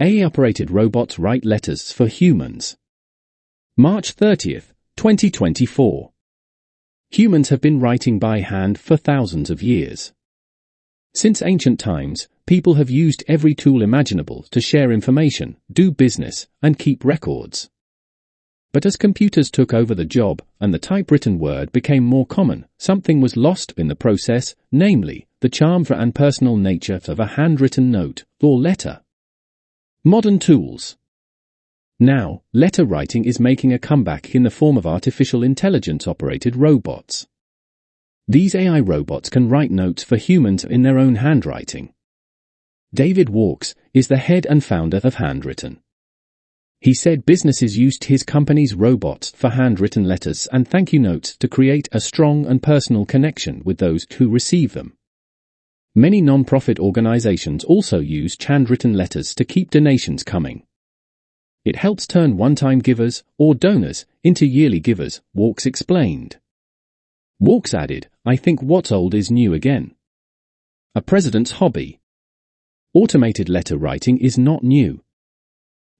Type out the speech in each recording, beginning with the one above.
AI-operated robots write letters for humans. March 30th, 2024. Humans have been writing by hand for thousands of years. Since ancient times, people have used every tool imaginable to share information, do business, and keep records. But as computers took over the job and the typewritten word became more common, something was lost in the process, namely, the charm and personal nature of a handwritten note or letter. Modern tools. Now, letter writing is making a comeback in the form of artificial intelligence-operated robots. These AI robots can write notes for humans in their own handwriting. David Walks is the head and founder of Handwritten. He said businesses used his company's robots for handwritten letters and thank you notes to create a strong and personal connection with those who receive them. Many non-profit organizations also use handwritten letters to keep donations coming. It helps turn one-time givers, or donors, into yearly givers, Walks explained. Walks added, I think what's old is new again. A president's hobby. Automated letter writing is not new.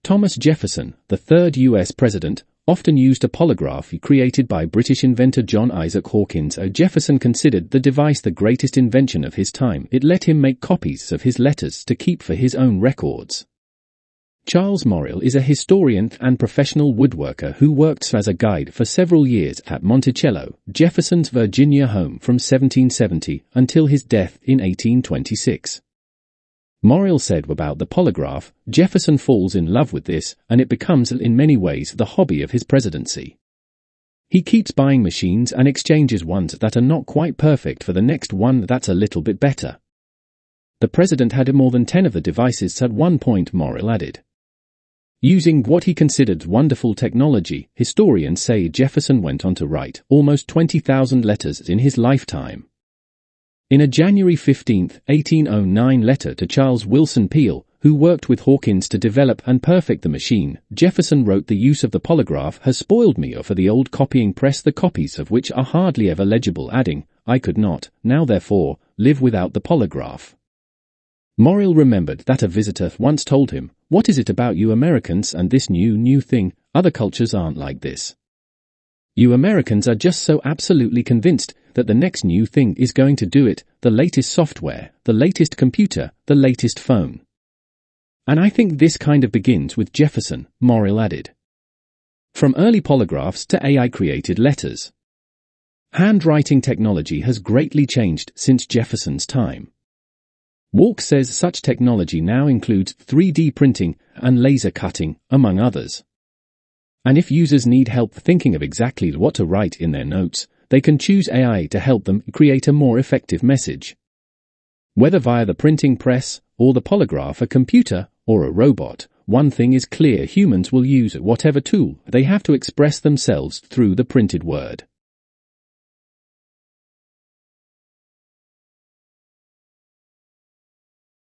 Thomas Jefferson, the third U.S. president, often used a polygraph created by British inventor John Isaac Hawkins. Jefferson considered the device the greatest invention of his time. It let him make copies of his letters to keep for his own records. Charles Morrill is a historian and professional woodworker who worked as a guide for several years at Monticello, Jefferson's Virginia home from 1770 until his death in 1826. Morrill said about the polygraph, Jefferson falls in love with this, and it becomes in many ways the hobby of his presidency. He keeps buying machines and exchanges ones that are not quite perfect for the next one that's a little bit better. The president had more than 10 of the devices at one point, Morrill added. Using what he considered wonderful technology, historians say Jefferson went on to write almost 20,000 letters in his lifetime. In a January 15, 1809 letter to Charles Wilson Peel, who worked with Hawkins to develop and perfect the machine, Jefferson wrote, the use of the polygraph has spoiled me for the old copying press, the copies of which are hardly ever legible, adding, I could not, now therefore, live without the polygraph. Morrill remembered that a visitor once told him, what is it about you Americans and this new thing? Other cultures aren't like this. You Americans are just so absolutely convinced that the next new thing is going to do it, the latest software, the latest computer, the latest phone. And I think this kind of begins with Jefferson, Morrill added. From early polygraphs to AI-created letters. Handwriting technology has greatly changed since Jefferson's time. Walks says such technology now includes 3D printing and laser cutting, among others. And if users need help thinking of exactly what to write in their notes, they can choose AI to help them create a more effective message. Whether via the printing press, or the polygraph, a computer, or a robot, one thing is clear: humans will use whatever tool they have to express themselves through the printed word.